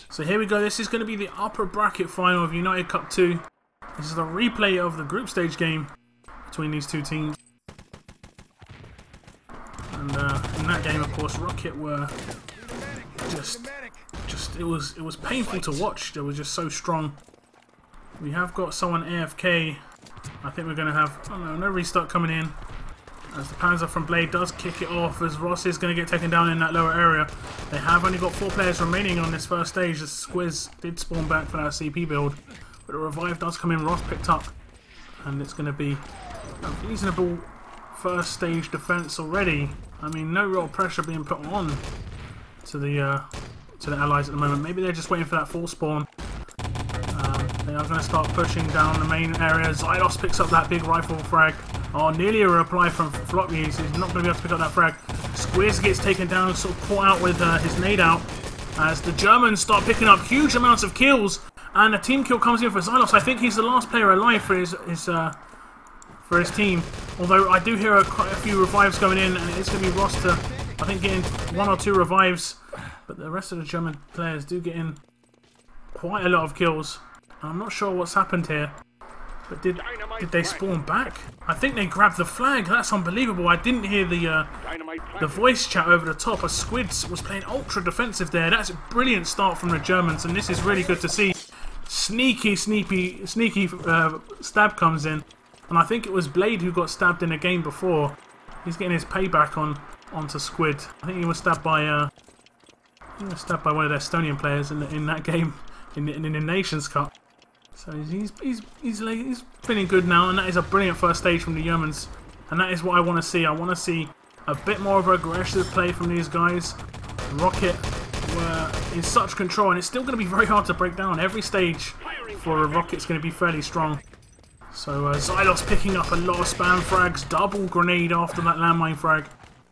So here we go. This is going to be the upper bracket final of United Cup 2. This is the replay of the group stage game between these two teams. And in that game, of course, ROCKIT were just it was painful to watch. They were just so strong. We have got someone AFK. I think we're going to have no restart coming in. As the Panzer from Blade does kick it off, as Ross is going to get taken down in that lower area. They have only got 4 players remaining on this first stage. The Squiz did spawn back for that CP build, but a revive does come in. Ross picked up, and it's going to be a reasonable first stage defense already. I mean, no real pressure being put on to the allies at the moment. Maybe they're just waiting for that full spawn. They are going to start pushing down the main area. Zylos picks up that big rifle frag. Oh, nearly a reply from Floppy. He's not going to be able to pick up that frag. Squiz gets taken down, sort of caught out with his nade out. As the Germans start picking up huge amounts of kills. And a team kill comes in for Zylos. I think he's the last player alive for his team. Although I do hear quite a few revives going in. And it's going to be Ross to, I think, getting 1 or 2 revives. But the rest of the German players do get in quite a lot of kills. I'm not sure what's happened here. But did they spawn back? I think they grabbed the flag. That's unbelievable. I didn't hear the voice chat over the top. A Squids was playing ultra defensive there. That's a brilliant start from the Germans, and this is really good to see. Sneaky stab comes in, and I think it was Blade who got stabbed in a game before. He's getting his payback onto Squid. I think he was stabbed by one of the Estonian players in that game in the Nations Cup. So he's feeling good now, and that is a brilliant first stage from the YERMANZ, and that is what I want to see. I want to see a bit more of aggressive play from these guys. ROCKIT were in such control, and it's still going to be very hard to break down. Every stage for ROCKIT's going to be fairly strong. So Zylos picking up a lot of spam frags, double grenade after that landmine frag,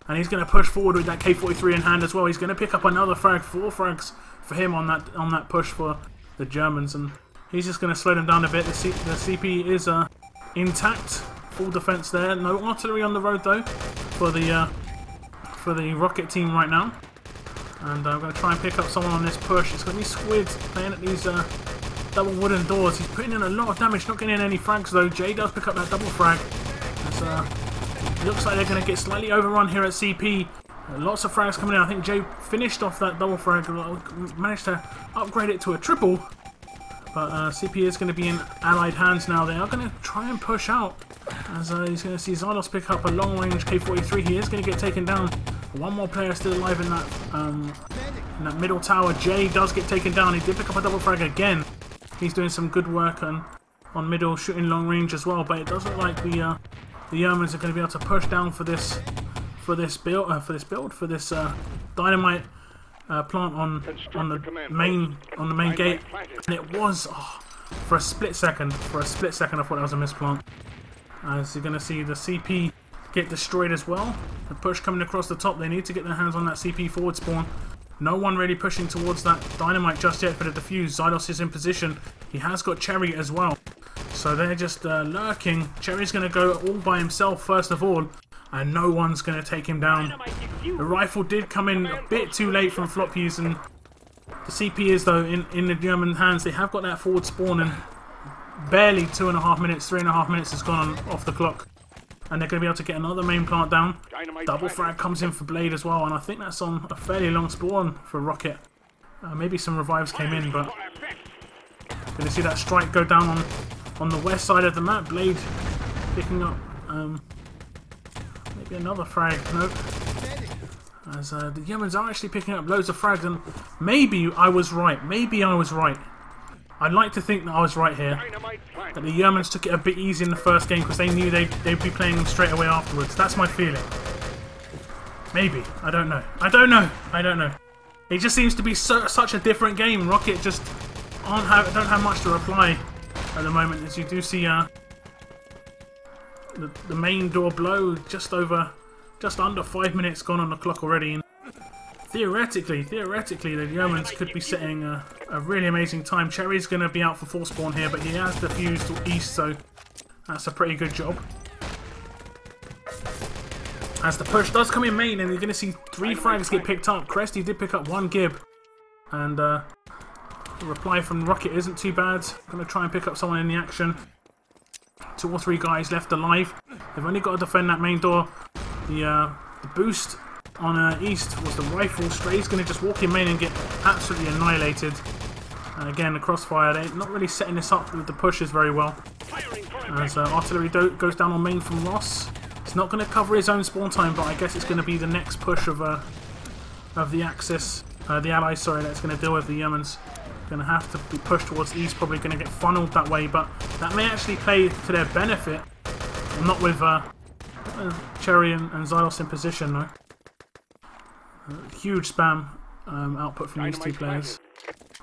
and he's going to push forward with that K43 in hand as well. He's going to pick up another frag, 4 frags for him on that push for the Germans, and he's just going to slow them down a bit. The CP is intact, full defense there. No artillery on the road though for the ROCKIT team right now. And I'm going to try and pick up someone on this push. It's going to be Squid playing at these double wooden doors. He's putting in a lot of damage, not getting in any frags though. Jay does pick up that double frag. It looks like they're going to get slightly overrun here at CP. Lots of frags coming in. I think Jay finished off that double frag, managed to upgrade it to a triple. But CP is going to be in allied hands now. They are going to try and push out. As he's going to see Zylos pick up a long-range K43. He is going to get taken down. One more player still alive in that middle tower. Jay does get taken down. He did pick up a double frag again. He's doing some good work on middle, shooting long range as well. But it does look like the YERMANZ are going to be able to push down for this dynamite plant on the main gate, and it was for a split second. I thought that was a misplant. As you're going to see the CP get destroyed as well. The push coming across the top. They need to get their hands on that CP forward spawn. No one really pushing towards that dynamite just yet for the defuse. Zylos is in position. He has got Cherry as well, so they're just lurking. Cherry's going to go all by himself first of all, and no one's going to take him down. The rifle did come in a bit too late from Floppies, and the CP is though in the German hands. They have got that forward spawn, and barely 2.5 minutes, 3.5 minutes has gone off the clock, and they're going to be able to get another main plant down. Double frag comes in for Blade as well, and I think that's on a fairly long spawn for ROCKIT. Maybe some revives came in, but going to see that strike go down on the west side of the map. Blade picking up maybe another frag. Nope. As the YERMANZ are actually picking up loads of frags, and maybe I was right. I'd like to think that I was right here. That the YERMANZ took it a bit easy in the first game because they knew they'd be playing them straight away afterwards. That's my feeling. Maybe. I don't know. It just seems to be such a different game. ROCKIT just don't have much to reply at the moment, as you do see the main door blow just under 5 minutes gone on the clock already. And theoretically, the YERMANZ could be setting a really amazing time. Cherry's going to be out for full spawn here, but he has defused to east, so that's a pretty good job. As the push does come in main, and you're going to see 3 frags get picked up. Cresty did pick up 1 gib, and The reply from Rocket isn't too bad. Going to try and pick up someone in the action. 2 or 3 guys left alive. They've only got to defend that main door. The boost on East was the rifle. Stray's going to just walk in main and get absolutely annihilated. And again, the crossfire, they're not really setting this up with the pushes very well. As artillery goes down on main from Ross. It's not going to cover his own spawn time, but I guess it's going to be the next push of the Axis, the Allies, sorry, that's going to deal with the YERMANZ. Going to have to be pushed towards East, probably going to get funneled that way, but that may actually play to their benefit. Not with Cherry and Zylos in position, though. Huge spam output from these 2 players.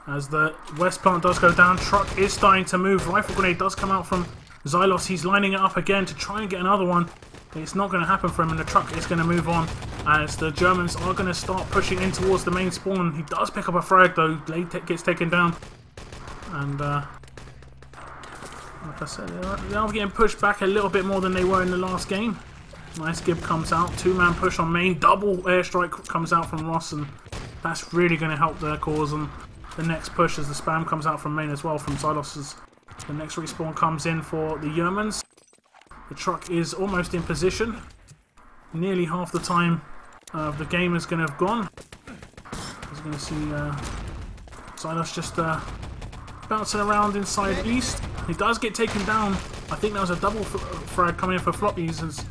As the west plant does go down, truck is starting to move. Rifle grenade does come out from Zylos. He's lining it up again to try and get another one. It's not going to happen for him, and the truck is going to move on as the Germans are going to start pushing in towards the main spawn. He does pick up a frag, though. Blade gets taken down. And, like I said, they are getting pushed back a little bit more than they were in the last game. Nice Gib comes out. 2-man push on main. Double airstrike comes out from Ross, and that's really going to help their cause on the next push as the spam comes out from main as well from Zylos's. The next respawn comes in for the YERMANZ. The truck is almost in position. Nearly half the time of the game is going to have gone. As you're going to see Zylos just bouncing around inside East. He does get taken down. I think that was a double frag coming in for floppies. As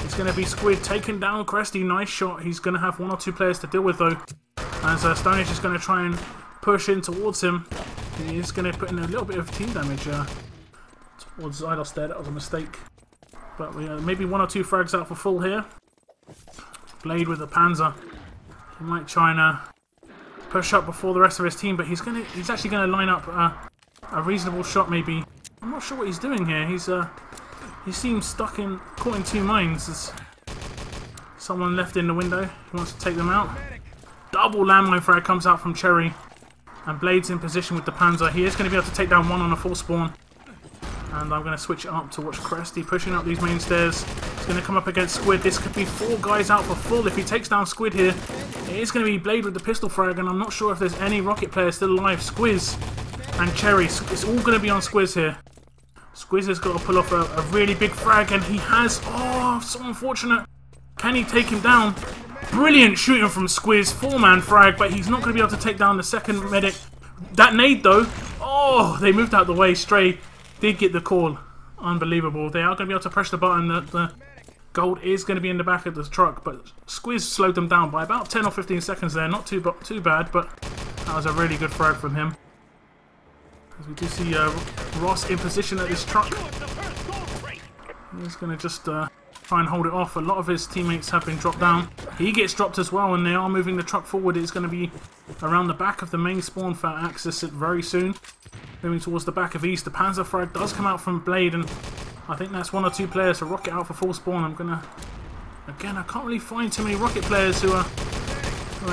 it's going to be Squid taken down. Cresty, nice shot. He's going to have 1 or 2 players to deal with, though. As Stone Age is going to try and push in towards him. He is going to put in a little bit of team damage towards Zylos there. That was a mistake. But maybe 1 or 2 frags out for full here. Blade with the Panzer. He might try and push up before the rest of his team, but he's actually going to line up a reasonable shot maybe. I'm not sure what he's doing here. He seems caught in 2 minds. There's someone left in the window. He wants to take them out. Double landmine frag comes out from Cherry. And Blade's in position with the Panzer. He is going to be able to take down 1 on a full spawn. And I'm going to switch it up to watch Cresty pushing up these main stairs. He's going to come up against Squid. This could be 4 guys out for full. If he takes down Squid here, it is going to be Blade with the pistol frag. And I'm not sure if there's any Rocket players still alive. Squiz and Cherry. It's all going to be on Squiz here. Squiz has got to pull off a really big frag. And he has... Oh, so unfortunate. Can he take him down? Brilliant shooting from Squiz. 4-man frag. But he's not going to be able to take down the second medic. That nade, though. Oh, they moved out the way. Stray did get the call. Unbelievable. They are going to be able to press the button. The gold is going to be in the back of the truck, but Squiz slowed them down by about 10 or 15 seconds there. Not too bad, but that was a really good frag from him. As we do see Ross in position at this truck. He's going to just try and hold it off. A lot of his teammates have been dropped down. He gets dropped as well, and they are moving the truck forward. It's going to be around the back of the main spawn for Axis very soon. Moving towards the back of East. The Panzer frag does come out from Blade, and I think that's 1 or 2 players to Rocket out for full spawn. I'm gonna... Again, I can't really find too many Rocket players who are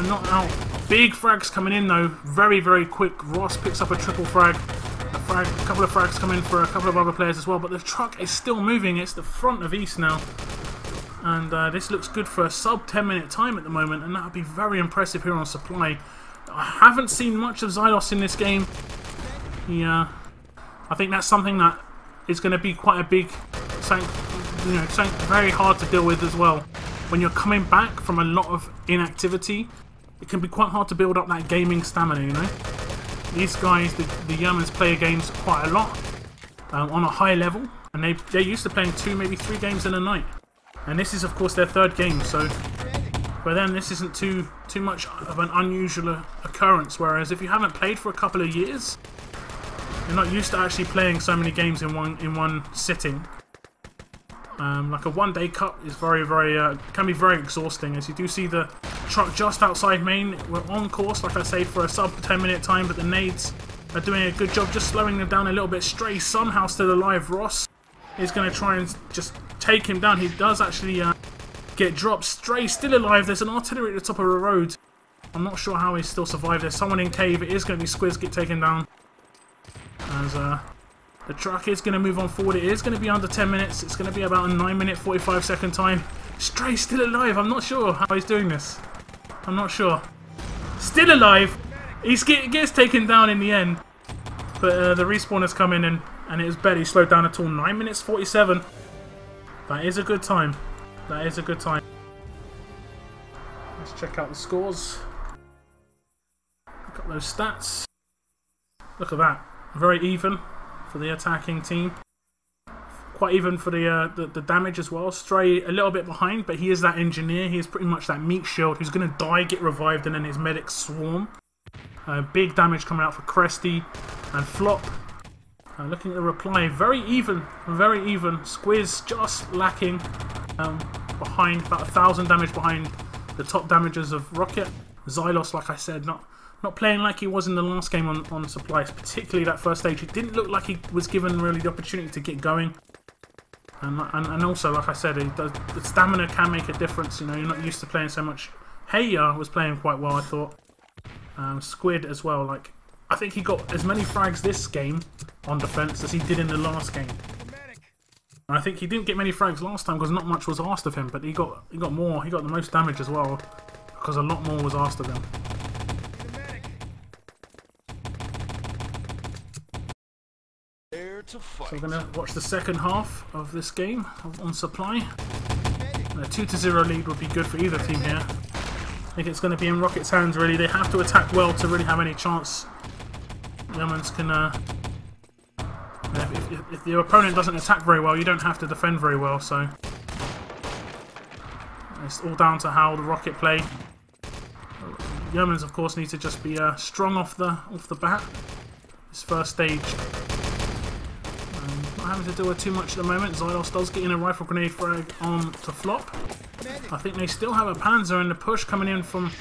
not out. Big frags coming in, though. Very, very quick. Ross picks up a triple frag. A couple of frags come in for a couple of other players as well, but the truck is still moving. It's the front of East now. And this looks good for a sub 10-minute time at the moment, and that would be very impressive here on Supply. I haven't seen much of Zylos in this game. I think that's something that is going to be quite a big, something very hard to deal with as well. When you're coming back from a lot of inactivity, it can be quite hard to build up that gaming stamina, you know. These guys, the YERMANZ play games quite a lot on a high level, and they're used to playing 2, maybe 3 games in a night. And this is, of course, their 3rd game, so for them this isn't too much of an unusual occurrence. Whereas if you haven't played for a couple of years, you're not used to actually playing so many games in one sitting. Like a 1-day cup is can be very exhausting. As you do see the truck just outside main. We're on course, like I say, for a sub 10-minute time, but the nades are doing a good job just slowing them down a little bit. Stray somehow still alive. Ross is going to try and just take him down. He does actually get dropped. Stray still alive. There's an artillery at the top of the road. I'm not sure how he still survived. There's someone in cave. It is going to be Squiz get taken down. As the truck is going to move on forward. It is going to be under 10 minutes. It's going to be about a 9-minute 45-second time. Stray still alive. I'm not sure how he's doing this. I'm not sure. Still alive. He gets taken down in the end. But the respawn has come in and it was barely slowed down at all. 9 minutes 47. That is a good time. That is a good time. Let's check out the scores. Look at those stats. Look at that. Very even for the attacking team. Quite even for the damage as well. Stray a little bit behind, but he is that engineer. He is pretty much that meat shield who's going to die, get revived, and then his medics swarm. Big damage coming out for Cresty and Flop. Looking at the reply, very even, very even. Squiz just lacking behind, about 1,000 damage behind the top damagers of Rockit. Xylos, like I said, not playing like he was in the last game on supplies, particularly that first stage. It didn't look like he was given really the opportunity to get going. And also, like I said, the stamina can make a difference. You know, you're not used to playing so much. Heya was playing quite well, I thought. Squid as well. Like, I think he got as many frags this game on defense as he did in the last game. And I think he didn't get many frags last time because not much was asked of him, but he got more. He got the most damage as well because a lot more was asked of him. So we're going to watch the second half of this game on supply. And a 2-0 lead would be good for either team here. I think it's going to be in Rocket's hands really. They have to attack well to really have any chance. YERMANZ can... if your opponent doesn't attack very well, you don't have to defend very well, so... It's all down to how the Rockit play. YERMANZ, of course, needs to just be strong off the bat. This first stage... not having to deal with too much at the moment. Xylos does get in a rifle grenade frag on to Flop. I think they still have a Panzer, and the push coming in from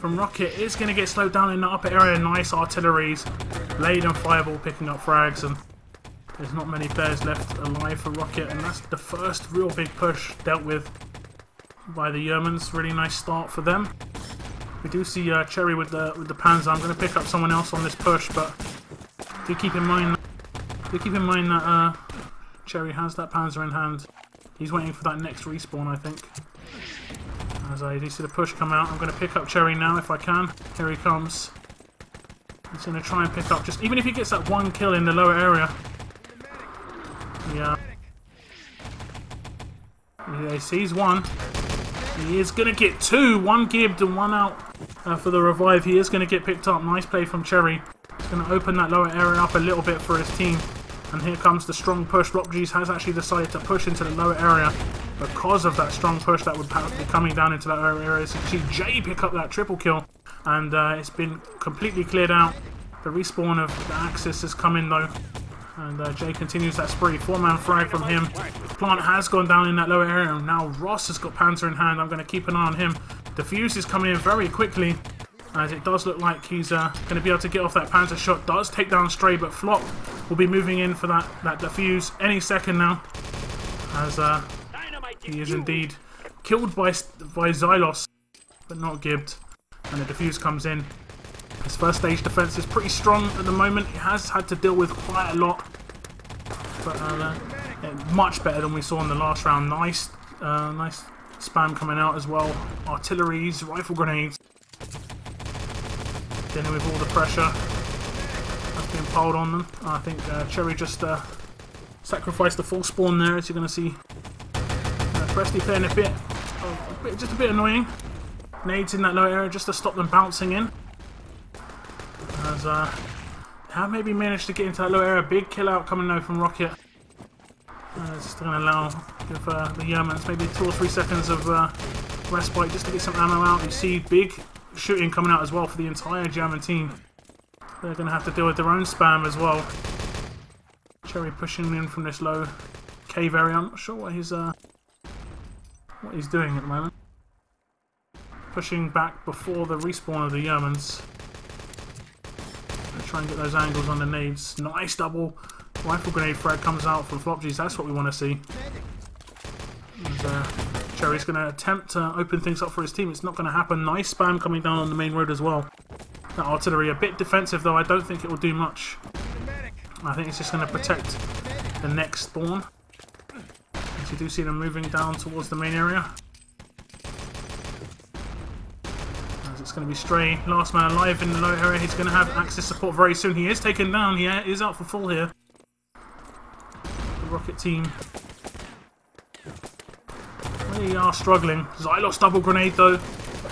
Rockit is going to get slowed down in the upper area. Nice artilleries. Blade and Fireball picking up frags, and there's not many players left alive for Rockit, and that's the first real big push dealt with by the YERMANZ. Really nice start for them. We do see Cherry with the Panzer. I'm going to pick up someone else on this push, but do keep in mind that Cherry has that Panzer in hand. He's waiting for that next respawn, I think. As I do see the push come out, I'm going to pick up Cherry now if I can. Here he comes. He's going to try and pick up, just even if he gets that one kill in the lower area. Yeah. He sees one. He is going to get two. One gibbed and one out for the revive. He is going to get picked up. Nice play from Cherry. He's going to open that lower area up a little bit for his team. And here comes the strong push. RockG's has actually decided to push into the lower area because of that strong push that would be coming down into that lower area. So you see Jay pick up that triple kill, and it's been completely cleared out. The respawn of the Axis has come in though, and Jay continues that spree. 4-man frag from him. Plant has gone down in that lower area, and now Ross has got Panzer in hand. I'm going to keep an eye on him. Diffuse is coming in very quickly, as it does look like he's going to be able to get off that Panzer shot. Does take down Stray, but Flop will be moving in for that Diffuse any second now, as he is indeed killed by Xylos, but not gibbed. And the Diffuse comes in. His first stage defense is pretty strong at the moment. He has had to deal with quite a lot, but much better than we saw in the last round. Nice spam coming out as well. Artilleries, rifle grenades. Dealing with all the pressure that's been piled on them. I think Cherry just sacrificed the full spawn there, as you're going to see. Cresty playing just a bit annoying. Nades in that low area just to stop them bouncing in. As have maybe managed to get into that low area. Big kill out coming though from Rockit. It's just going to give the YERMANZ maybe 2 or 3 seconds of respite just to get some ammo out. You see big shooting coming out as well for the entire German team. They're going to have to deal with their own spam as well. Cherry pushing in from this low cave area. I'm not sure what he's doing at the moment. Pushing back before the respawn of the YERMANZ. Try and get those angles on the nades. Nice double rifle grenade frag comes out from FlopG's. That's what we want to see. And, Cherry's going to attempt to open things up for his team. It's not going to happen. Nice spam coming down on the main road as well. That artillery a bit defensive though. I don't think it will do much. I think it's just going to protect the next spawn. As you do see them moving down towards the main area. As it's going to be Stray. Last man alive in the low area. He's going to have Axis support very soon. He is taken down. He is out for full here. The Rocket team. They are struggling. Xylos double grenade though.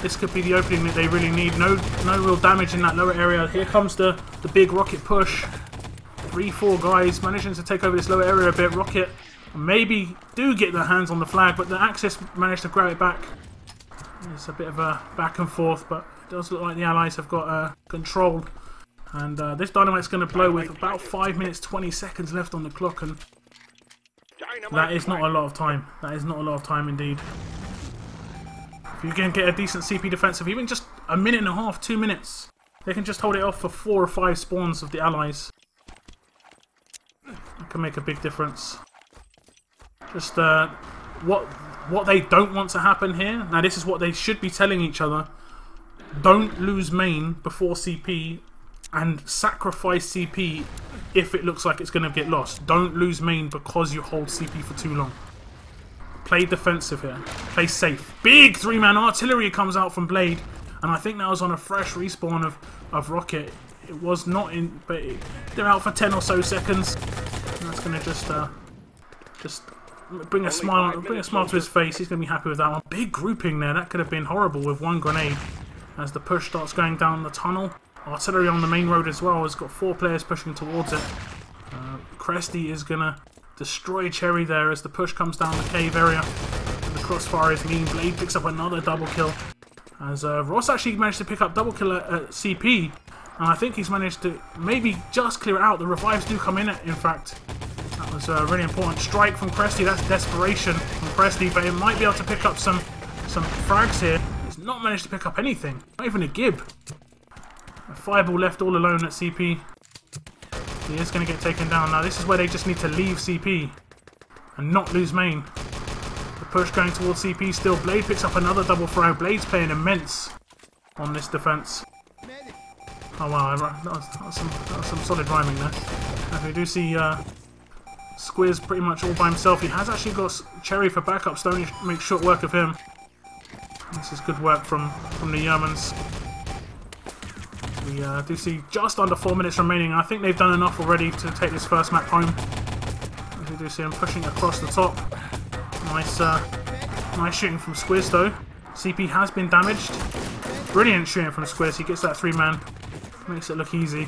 This could be the opening that they really need. No real damage in that lower area. Here comes the big Rocket push. 3-4 guys managing to take over this lower area a bit. Rocket maybe do get their hands on the flag, but the Axis managed to grab it back. It's a bit of a back and forth, but it does look like the Allies have got control. And this dynamite's going to blow with about 5 minutes 20 seconds left on the clock, and that is not a lot of time. That is not a lot of time indeed. If you can get a decent CP defensive, even just a minute and a half, 2 minutes, they can just hold it off for 4 or 5 spawns of the Allies. That can make a big difference. Just what they don't want to happen here. Now this is what they should be telling each other. Don't lose main before CP and sacrifice CP if it looks like it's going to get lost. Don't lose main because you hold CP for too long. Play defensive here. Play safe. Big 3-man artillery comes out from Blade. And I think that was on a fresh respawn of Rocket. It was not in, but they're out for 10 or so seconds. And that's going to just bring a smile to his face. He's going to be happy with that one. Big grouping there. That could have been horrible with one grenade. As the push starts going down the tunnel. Artillery on the main road as well. Has got 4 players pushing towards it. Cresty is going to destroy Cherry there as the push comes down the cave area. And the crossfire is mean. Blade picks up another double kill. As Ross actually managed to pick up double kill at CP. And I think he's managed to maybe just clear it out. The revives do come in fact. That was a really important strike from Cresty. That's desperation from Cresty, but it might be able to pick up some frags here. He's not managed to pick up anything. Not even a gib. A fireball left all alone at CP. He is going to get taken down. Now this is where they just need to leave CP and not lose main. The push going towards CP still. Blade picks up another double frag. Blade's playing immense on this defense. Oh wow, that was some solid rhyming there. As we do see Squiz pretty much all by himself. He has actually got Cherry for backup. Stoney makes short work of him. This is good work from the YERMANZ. We do see just under 4 minutes remaining. I think they've done enough already to take this first map home. As we do see him pushing across the top. Nice shooting from Squiz though. CP has been damaged. Brilliant shooting from Squiz. He gets that 3-man. Makes it look easy.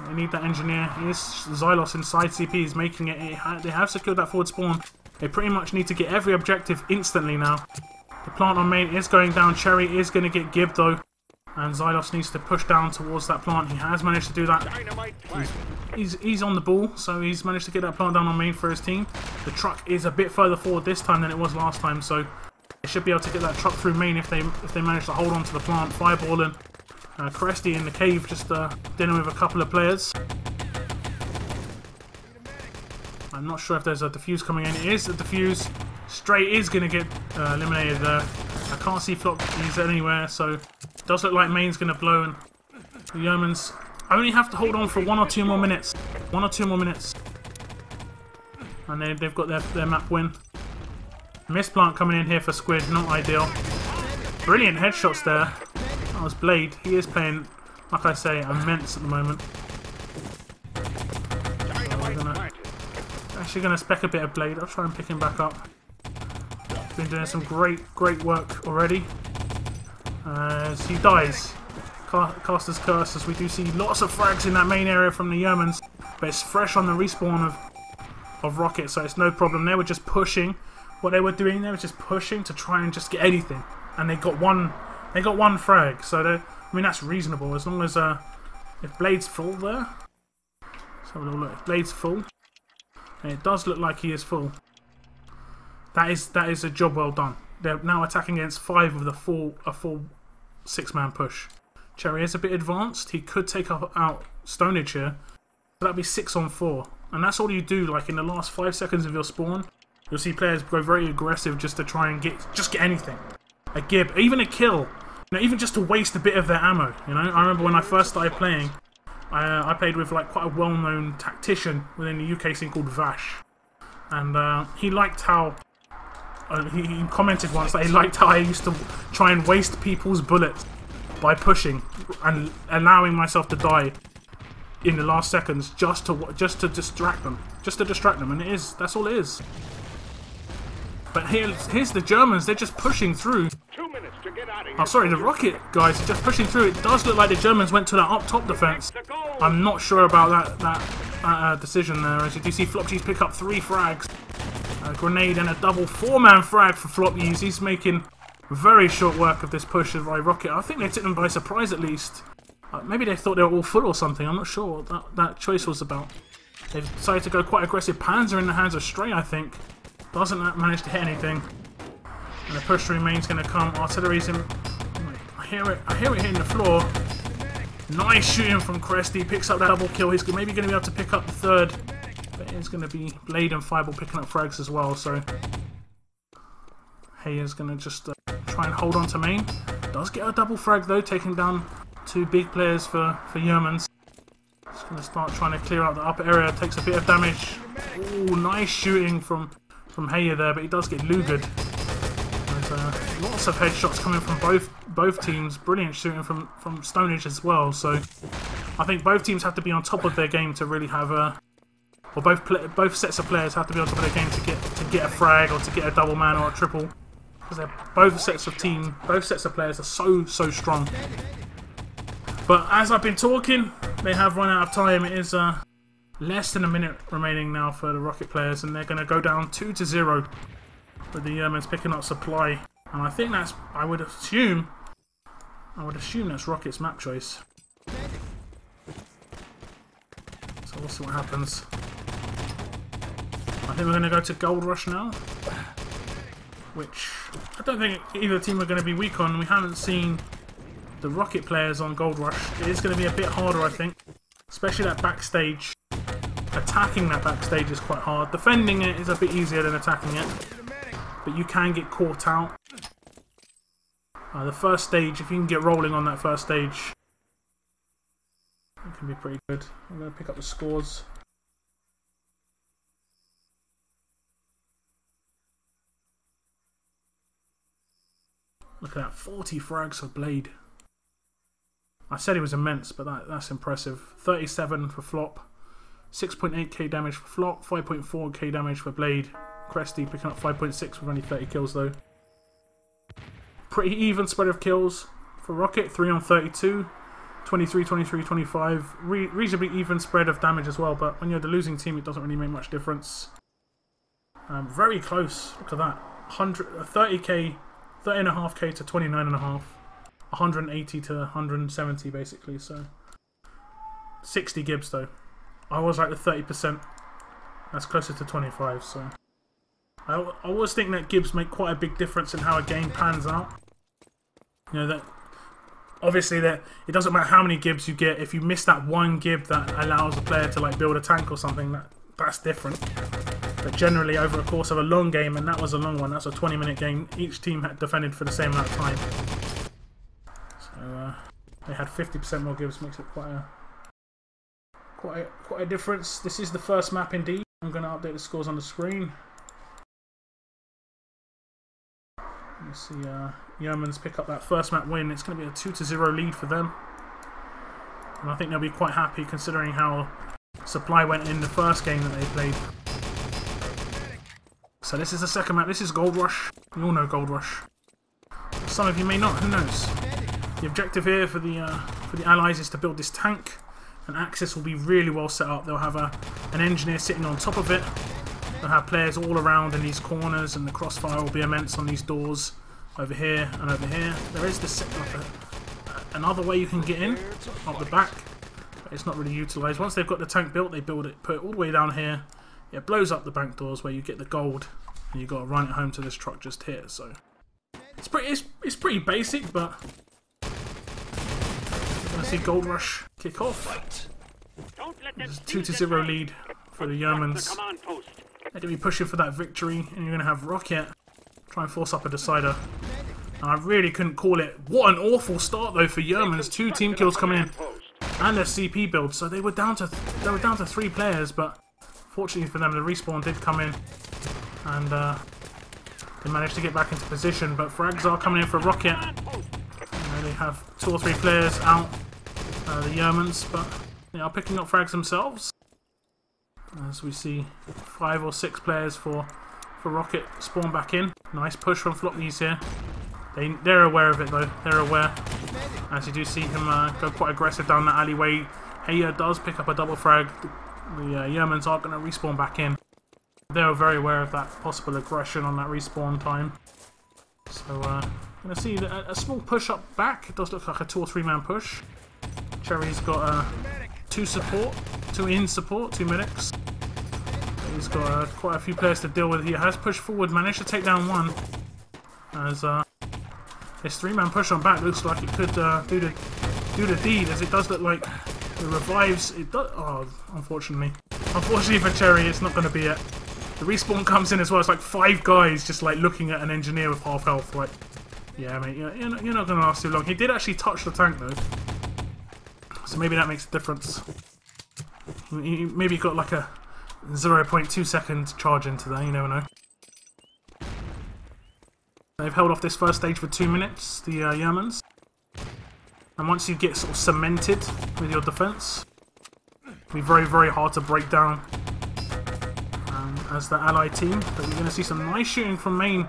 They need that engineer. Here's Xylos inside CP. He's making it. They have secured that forward spawn. They pretty much need to get every objective instantly now. The plant on main is going down. Cherry is going to get gibbed though. And Xylos needs to push down towards that plant. He has managed to do that. He's on the ball, so he's managed to get that plant down on main for his team. The truck is a bit further forward this time than it was last time, so they should be able to get that truck through main if they manage to hold on to the plant. Fireballing. Cresty in the cave just dealing with a couple of players. I'm not sure if there's a defuse coming in. It is a defuse. Stray is going to get eliminated there. I can't see Flock he's anywhere, so it does look like main's going to blow, and the YERMANZ only have to hold on for 1 or 2 more minutes. 1 or 2 more minutes. And they've got their map win. Mist plant coming in here for Squid, not ideal. Brilliant headshots there. That was Blade. He is playing, like I say, immense at the moment. So actually going to spec a bit of Blade. I'll try and pick him back up. He's been doing some great work already. As he dies. Caster's curse, as we do see lots of frags in that main area from the YERMANZ. But it's fresh on the respawn of Rocket, so it's no problem. They were just pushing. What they were doing, they were just pushing to try and just get anything. And they got one frag, so I mean that's reasonable as long as if Blade's full there. Let's have a little look. If Blade's full, and it does look like he is full. That is a job well done. They're now attacking against 5 of the full 6-man push. Cherry is a bit advanced. He could take out Stonage here. But that'd be 6 on 4, and that's all you do. Like in the last 5 seconds of your spawn, you'll see players go very aggressive just to try and get anything. A gib, even a kill, you know, even just to waste a bit of their ammo. You know, I remember when I first started playing, I played with like quite a well-known tactician within the UK scene called Vash, and he liked how he commented once that he liked how I used to try and waste people's bullets. by pushing and allowing myself to die in the last seconds just to distract them, and that's all it is. But here's the Germans. They're just pushing through. 2 minutes to get out of here. Oh, sorry, the Rocket guys are just pushing through. It does look like the Germans went to that up top defense. I'm not sure about that decision there. As you do see, Flopcheese pick up 3 frags, a grenade and a double 4-man frag for Flopcheese. He's making very short work of this push by Rocket. I think they took them by surprise at least. Maybe they thought they were all full or something. I'm not sure what that choice was about. They've decided to go quite aggressive. Panzer in the hands of Stray, I think. Doesn't manage to hit anything. And the push remains going to come. Artillery's in. I hear it hitting the floor. Nice shooting from Cresty. Picks up that double kill. He's maybe going to be able to pick up the third. But it's going to be Blade and Fireball picking up frags as well. So Hayer's going to just try and hold on to main. Does get a double frag though, taking down 2 big players for YERMANZ. Just going to start trying to clear out the upper area. Takes a bit of damage. Ooh, nice shooting from Hayer there, but he does get lugered. There's lots of headshots coming from both teams. Brilliant shooting from Stonehenge as well. So I think both teams have to be on top of their game to really have a. Or both sets of players have to be on top of their game to get a frag or to get a double man or a triple. Because both sets of players are so strong. But as I've been talking, they have run out of time. It is less than a minute remaining now for the Rocket players, and they're going to go down 2-0 with the YERMANZ picking up supply. And I think that's, I would assume that's Rocket's map choice. So we'll see what happens. I think we're going to go to Gold Rush now, which I don't think either team are going to be weak on. We haven't seen the Rocket players on Gold Rush. It is going to be a bit harder, I think, especially that backstage. Attacking that backstage is quite hard. Defending it is a bit easier than attacking it, but you can get caught out. The first stage, if you can get rolling on that first stage, it can be pretty good. I'm going to pick up the scores. Look at that, 40 frags for Blade. I said he was immense, but that's impressive. 37 for Flop. 6.8k damage for Flop, 5.4k damage for Blade. Cresty picking up 5.6 with only 30 kills though. Pretty even spread of kills for Rocket, 3 on 32, 23, 23, 25. Reasonably even spread of damage as well, but when you're the losing team it doesn't really make much difference. Very close, look at that. 30k, 30.5k to 29.5. 180 to 170 basically, so 60 Gibbs though. I was like the 30%. That's closer to 25, so I always think that Gibbs make quite a big difference in how a game pans out. You know, that obviously that it doesn't matter how many Gibbs you get. If you miss that one Gib that allows a player to like build a tank or something, that's different. But generally over a course of a long game, and that was a long one, that's a 20-minute game, each team had defended for the same amount of time. So they had 50% more Gibbs, makes it quite a difference. This is the first map indeed. I'm going to update the scores on the screen. You see YERMANZ pick up that first map win. It's going to be a 2-0 lead for them. And I think they'll be quite happy considering how supply went in the first game that they played. So this is the second map. This is Gold Rush. You all know Gold Rush. Some of you may not. Who knows? The objective here for the Allies is to build this tank. And Axis will be really well set up. They'll have an engineer sitting on top of it. They'll have players all around in these corners, and the crossfire will be immense on these doors over here and over here. There is this another way you can get in up the back, but it's not really utilised. Once they've got the tank built, they build it, put it all the way down here. It blows up the bank doors where you get the gold, and you've got to run it home to this truck just here. So it's pretty basic, but we're going to see Gold Rush kick off. There's a 2-0 lead for the YERMANZ. They're going to be pushing for that victory, and you're going to have Rocket try and force up a decider. And I really couldn't call it. What an awful start though for YERMANZ. 2 team kills coming in, and their CP build. So they were down to 3 players, but fortunately for them, the respawn did come in, and they managed to get back into position. But frags are coming in for Rocket. They have 2 or 3 players out, the YERMANZ, but they are picking up frags themselves. As we see 5 or 6 players for ROCKIT spawn back in. Nice push from Floppies here. They're aware of it though, they're aware. As you do see him go quite aggressive down that alleyway. Heya does pick up a double frag. The YERMANZ are going to respawn back in. They're very aware of that possible aggression on that respawn time. So going to see a small push up back. It does look like a 2 or 3 man push. Cherry's got 2 support, 2 in support, 2 medics. He's got quite a few players to deal with. He has pushed forward, managed to take down 1. As this 3 man push on back looks like it could do the deed, as it does look like the revives. It does. Oh, unfortunately for Cherry, it's not going to be it. The respawn comes in as well. It's like 5 guys just like looking at an engineer with half health. Like, yeah, mate, you're not going to last too long. He did actually touch the tank though, so maybe that makes a difference. He maybe got like a 0.2 second charge into there. You never know. They've held off this first stage for 2 minutes, the YERMANZ. And once you get sort of cemented with your defense, it'll be very, very hard to break down as the ally team. But you're going to see some nice shooting from main,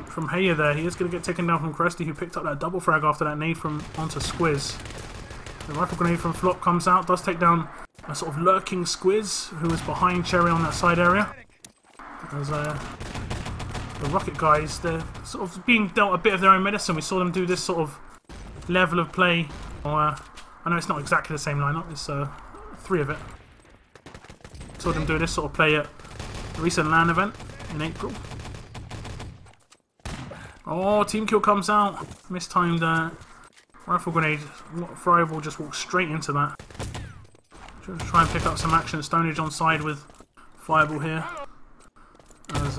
from Heya there. He is going to get taken down from Cresty, who picked up that double frag after that nade from onto Squiz. The rifle grenade from Flop comes out, does take down a sort of lurking Squiz, who was behind Cherry on that side area. As the ROCKIT guys, they're sort of being dealt a bit of their own medicine. We saw them do this sort of level of play. I know it's not exactly the same lineup, it's 3 of it. Saw them do this sort of play at the recent LAN event in April. Oh, team kill comes out. Mistimed rifle grenade. Friable just walks straight into that. Just try and pick up some action. Stonage on side with Fireball here. As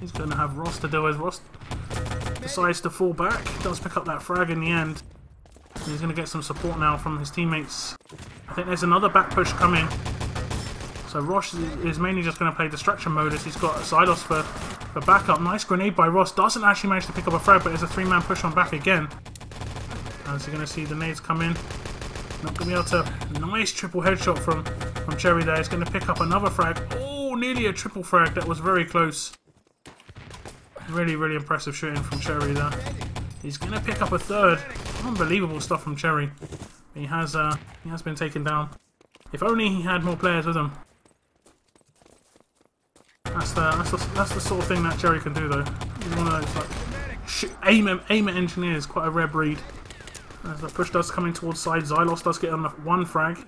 he's going to have Ross to deal with. Ross decides to fall back. Does pick up that frag in the end. And he's going to get some support now from his teammates. I think there's another back push coming. So Ross is mainly just going to play distraction mode as he's got Xylos for backup. Nice grenade by Ross. Doesn't actually manage to pick up a frag, but there's a 3 man push on back again. As you're going to see the nades come in. Not going to be able to... Nice triple headshot from Cherry there. He's going to pick up another frag. Oh, nearly a triple frag. That was very close. Really, really impressive shooting from Cherry there. He's going to pick up a 3rd. Unbelievable stuff from Cherry. He has been taken down. If only he had more players with him. That's the sort of thing that Cherry can do though. He's one of those like aim at engineers, quite a rare breed. As the push does come in towards side, Xylos does get on the 1 frag.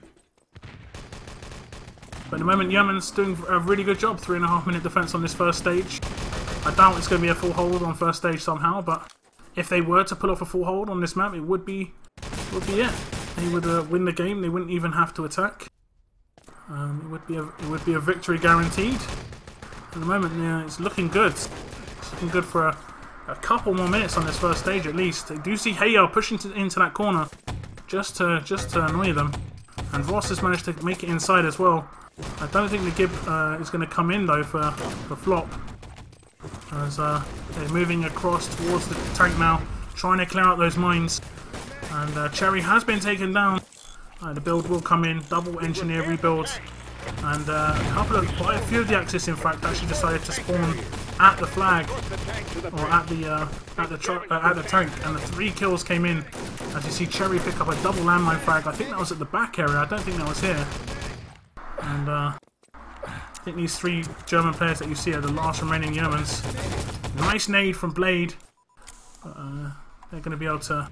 But at the moment, YERMANZ's doing a really good job. 3.5 minute defense on this first stage. I doubt it's going to be a full hold on first stage somehow, but if they were to pull off a full hold on this map, it would be it. They would win the game. They wouldn't even have to attack. It would be a victory guaranteed. At the moment, yeah, it's looking good. It's looking good for a couple more minutes on this first stage at least. I do see Heya pushing into that corner just to annoy them, and Ross has managed to make it inside as well. I don't think the Gib is going to come in though for Flop, as they're moving across towards the tank now, trying to clear out those mines. And Cherry has been taken down. The build will come in, double engineer rebuild, and quite a few of the Axis in fact actually decided to spawn at the flag or at the tank, and the 3 kills came in. As you see Cherry pick up a double landmine frag. I think that was at the back area. I don't think that was here. And I think these 3 German players that you see are the last remaining YERMANZ. Nice nade from Blade. They're going to be able to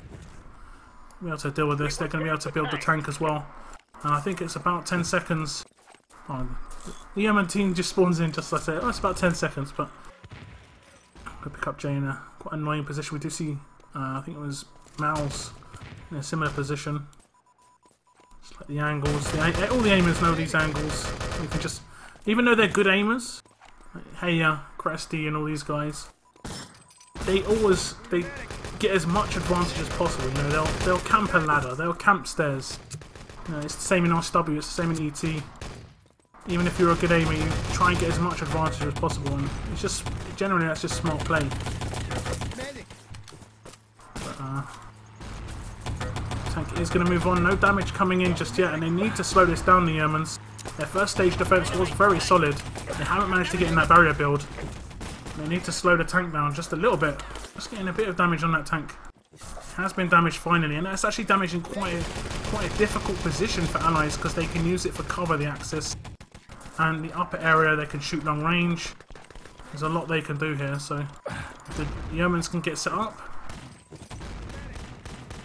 deal with this. They're going to be able to build the tank as well. And I think it's about 10 seconds. Oh, the YERMANZ team just spawns in just like I say. Oh, it's about 10 seconds, but Could pick up Jay in a quite annoying position. We do see, I think it was Mal's in a similar position. Just like the angles. All the aimers know these angles. You can just, even though they're good aimers, like Heya, Cresty, and all these guys, they get as much advantage as possible. You know, they'll camp a ladder, they'll camp stairs. You know, it's the same in RSW, it's the same in ET. Even if you're a good aimer, you try and get as much advantage as possible, and it's just generally that's just smart play. But, is going to move on. No damage coming in just yet, and they need to slow this down, the YERMANZ. Their first stage defense was very solid. They haven't managed to get in that barrier build. They need to slow the tank down just a little bit. Just getting a bit of damage on that tank. It has been damaged finally, and that's actually damaging quite a difficult position for allies because they can use it for cover, the Axis. And the upper area, they can shoot long range. There's a lot they can do here, so if the YERMANZ can get set up,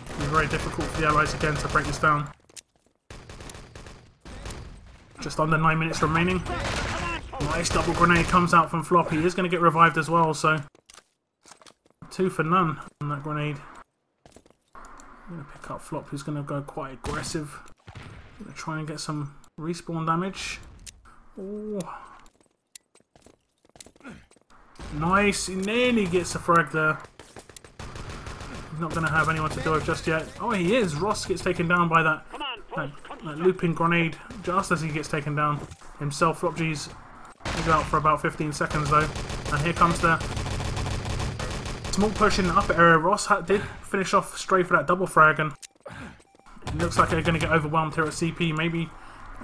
it'll be very difficult for the allies again to break this down. Just under 9 minutes remaining. Nice double grenade comes out from Flop. He is going to get revived as well, so 2 for none on that grenade. I'm going to pick up Flop, who's going to go quite aggressive. Going to try and get some respawn damage. Oh. Nice, he nearly gets a frag there. He's not going to have anyone to do it just yet. Oh, he is. Ross gets taken down by that looping grenade just as he gets taken down himself. Flop G's is out for about 15 seconds though. And here comes the small push in the upper area. Ross did finish off straight for that double frag, and it looks like they're going to get overwhelmed here at CP. Maybe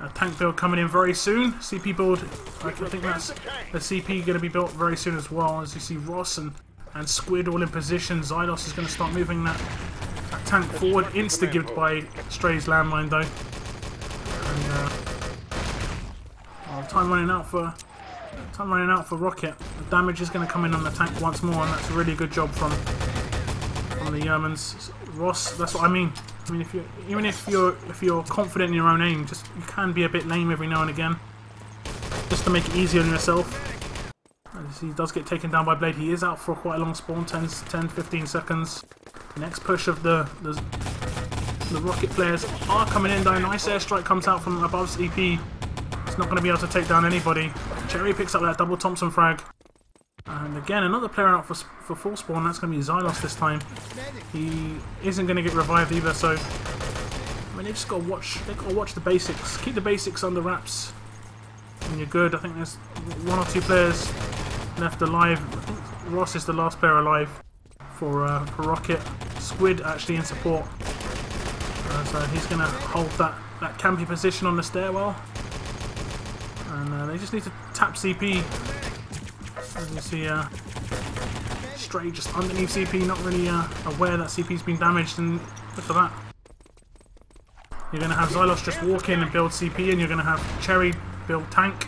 a tank build coming in very soon. CP build, I think that's the CP going to be built very soon as well. As you see Ross and Squid all in position. Zylos is going to start moving that tank forward. Insta-gibbed by Stray's landmine though. And time running out for ROCKIT. The damage is going to come in on the tank once more, and that's a really good job from the YERMANZ. Ross, that's what I mean. I mean, if you're confident in your own aim, you can be a bit lame every now and again, just to make it easier on yourself. As he does get taken down by Blade, he is out for quite a long spawn, 10-15 seconds. The next push of the ROCKIT players are coming in though. Nice airstrike comes out from above CP. It's not going to be able to take down anybody. Cherry picks up that double Thompson frag. And again, another player out for full spawn. That's going to be Zylos this time. He isn't going to get revived either, so I mean, they just got to watch the basics. Keep the basics under wraps, and you're good. I think there's 1 or 2 players left alive. I think Ross is the last player alive for ROCKIT. Squid actually in support, so he's going to hold that campy position on the stairwell, and they just need to tap CP. As you see, Stray just underneath CP, not really aware that CP's been damaged, and look at that. You're going to have Zylos just walk in and build CP, and you're going to have Cherry build tank,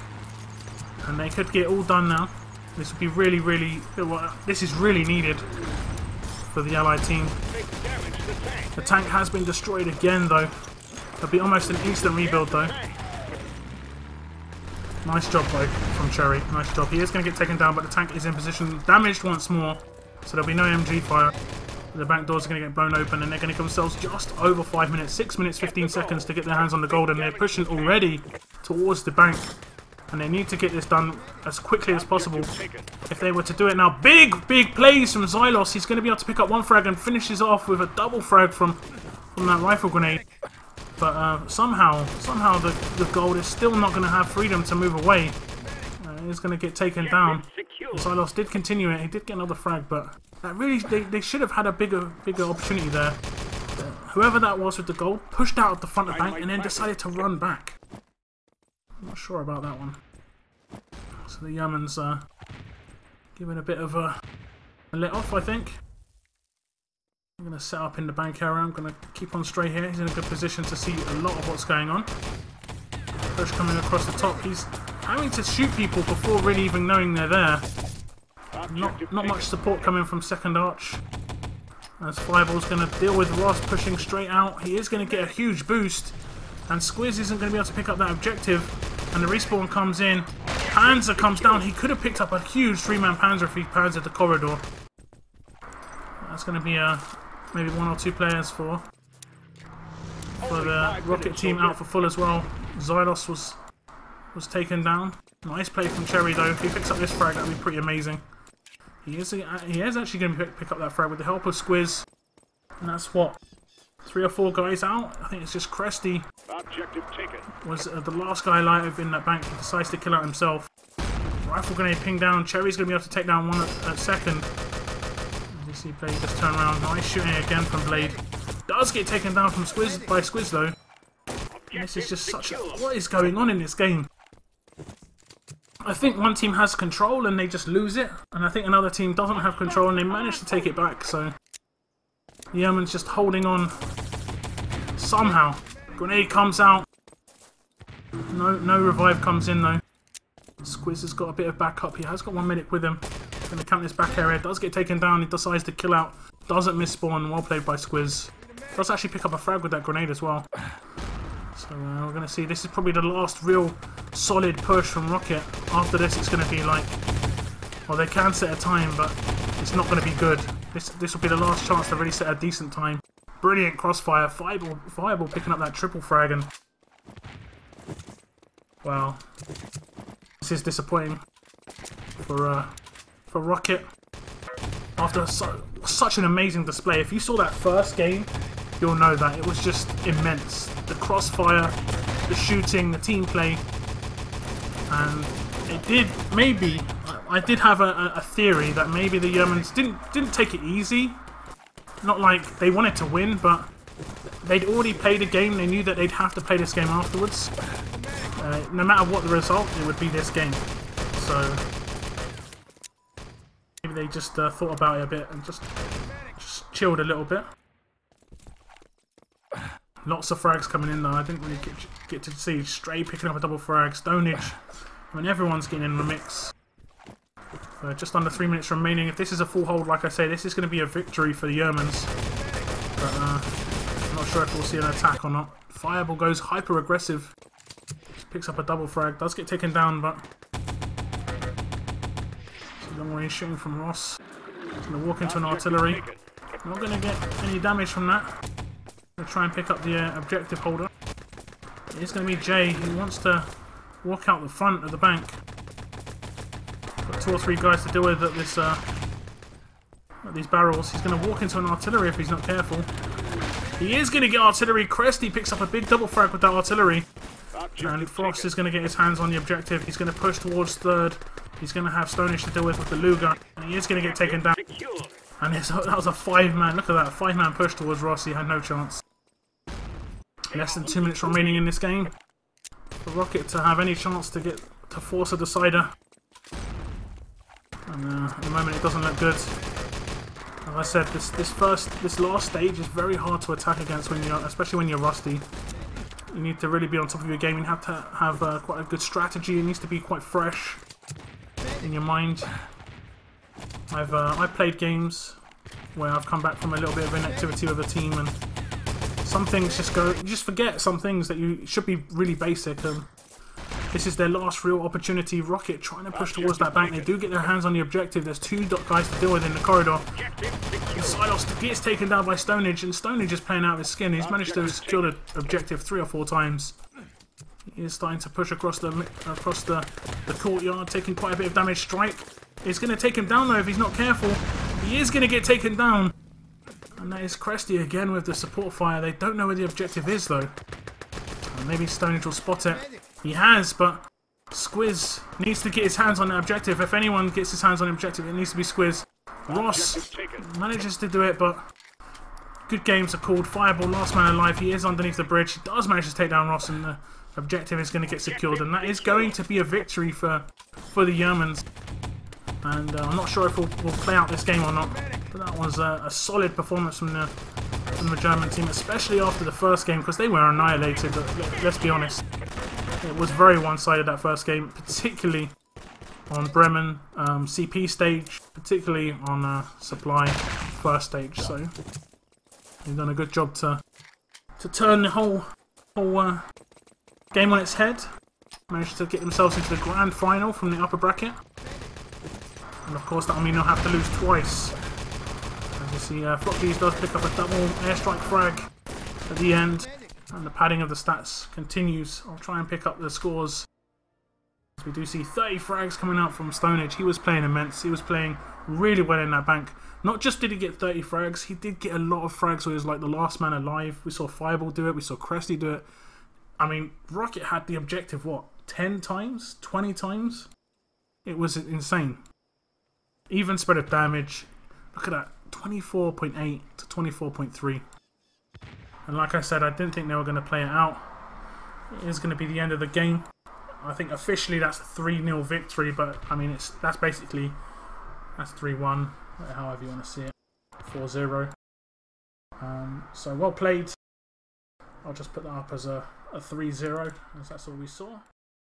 and they could get all done now. This would be really, this is really needed for the allied team. The tank has been destroyed again though. It'll be almost an instant rebuild though. Nice job though from Cherry, nice job. He is going to get taken down, but the tank is in position, damaged once more, so there'll be no MG fire. The back doors are going to get blown open, and they're going to give themselves just over 5 minutes, 6 minutes 15 seconds to get their hands on the gold, and they're pushing already towards the bank. And they need to get this done as quickly as possible if they were to do it now. Big plays from Zylos. He's going to be able to pick up 1 frag and finishes off with a double frag from that rifle grenade. But somehow the gold is still not going to have freedom to move away. He's going to get taken down. Zylos did continue it. He did get another frag, but that really they should have had a bigger opportunity there. Whoever that was with the gold pushed out at the front of the bank and then decided to run back. I'm not sure about that one. So the YERMANZ giving a bit of a let off, I think. I'm going to set up in the bank area. I'm going to keep on Stray here. He's in a good position to see a lot of what's going on. Push coming across the top. He's having to shoot people before really even knowing they're there. Not much support coming from second arch. As Fireball's going to deal with Ross pushing straight out. He is going to get a huge boost. And Squiz isn't going to be able to pick up that objective. And the respawn comes in. Panzer comes down. He could have picked up a huge 3-man Panzer if he panzered the corridor. That's going to be maybe 1 or 2 players for the ROCKIT team out for full as well. Zylos was taken down. Nice play from Cherry though. If he picks up this frag, that would be pretty amazing. He is actually going to pick up that frag with the help of Squiz. And that's what? 3 or 4 guys out. I think it's just Cresty was the last guy alive in that bank. He decides to kill out himself. Rifle grenade ping down. Cherry's going to be able to take down 1 at second. As you see Blade just turn around. Nice shooting again from Blade. Does get taken down from Squiz though. And this is just such a... What is going on in this game? I think one team has control and they just lose it. And I think another team doesn't have control and they manage to take it back. So YERMANZ just holding on somehow. Grenade comes out. No revive comes in though. Squiz has got a bit of backup. He has got one medic with him. Going to count this back area. Does get taken down. He decides to kill out. Doesn't miss spawn. Well played by Squiz. Does actually pick up a frag with that grenade as well. So we're going to see. This is probably the last real solid push from ROCKIT. After this, it's going to be like... Well, they can set a time, but it's not going to be good. This will be the last chance to really set a decent time. Brilliant crossfire. Fireball picking up that triple frag. And wow. This is disappointing for ROCKIT. After such an amazing display. If you saw that first game, you'll know that it was just immense. The crossfire, the shooting, the team play, and it did maybe. I did have a theory that maybe the YERMANZ didn't take it easy. Not like they wanted to win, but they'd already played a game. They knew that they'd have to play this game afterwards. No matter what the result, it would be this game. So maybe they just thought about it a bit and just chilled a little bit. Lots of frags coming in though. I didn't really get to see. Stray picking up a double frag. Stonage. I mean, everyone's getting in the mix. Just under 3 minutes remaining. If this is a full hold, like I say, this is going to be a victory for the YERMANZ. But I'm not sure if we'll see an attack or not. Fireball goes hyper aggressive. Just picks up a double frag. Does get taken down, but it's a long range shooting from Ross. He's going to walk into an artillery. Not going to get any damage from that. Going to try and pick up the objective holder. It's going to be Jay who wants to walk out the front of the bank. Got 2 or 3 guys to deal with at this at these barrels. He's going to walk into an artillery if he's not careful. He is going to get artillery. Cresty picks up a big double frag with that artillery. And Frost is going to get his hands on the objective. He's going to push towards third. He's going to have Stonish to deal with the Luger. And he is going to get taken down. And that was a 5-man. Look at that. 5-man push towards Ross. He had no chance. Less than 2 minutes remaining in this game. For ROCKIT to have any chance to force a decider. And at the moment it doesn't look good. As I said, this last stage is very hard to attack against especially when you're rusty. You need to really be on top of your game. You have to have quite a good strategy. It needs to be quite fresh in your mind. I've played games where I've come back from a little bit of inactivity with a team, and some things you just forget some things that you should be really basic. This is their last real opportunity. ROCKIT trying to push towards that bank. They do get their hands on the objective. There's 2 guys to deal with in the corridor. Silos gets taken down by Stonage, and Stonage is playing out of his skin. He's managed to secure the objective 3 or 4 times. He is starting to push across the courtyard, taking quite a bit of damage. Strike is going to take him down though if he's not careful. He is going to get taken down. And that is Cresty again with the support fire. They don't know where the objective is though. Maybe Stonage will spot it. He has, but Squiz needs to get his hands on the objective. If anyone gets his hands on the objective, it needs to be Squiz. Ross manages to do it, but good games are called. Fireball, last man alive. He is underneath the bridge. He does manage to take down Ross, and the objective is going to get secured. And that is going to be a victory for the YERMANZ. And I'm not sure if we'll play out this game or not. But that was a solid performance from the German team, especially after the first game, because they were annihilated. Let's be honest. It was very one-sided that first game, particularly on Bremen CP stage, particularly on Supply first stage. So they've done a good job to turn the whole game on its head. Managed to get themselves into the grand final from the upper bracket, and of course that will mean they'll have to lose twice. As you see, Floppies does pick up a double airstrike frag at the end. And the padding of the stats continues. I'll try and pick up the scores. We do see 30 frags coming out from Stonage. He was playing immense. He was playing really well in that bank. Not just did he get 30 frags, he did get a lot of frags where he was like the last man alive. We saw Fireball do it. We saw Cresty do it. I mean, ROCKIT had the objective, what, 10 times? 20 times? It was insane. Even spread of damage. Look at that. 24.8 to 24.3. And like I said, I didn't think they were going to play it out. It is going to be the end of the game. I think officially that's a 3-0 victory, but I mean that's 3-1, however you want to see it, 4-0. So well played. I'll just put that up as a 3-0, as that's all we saw.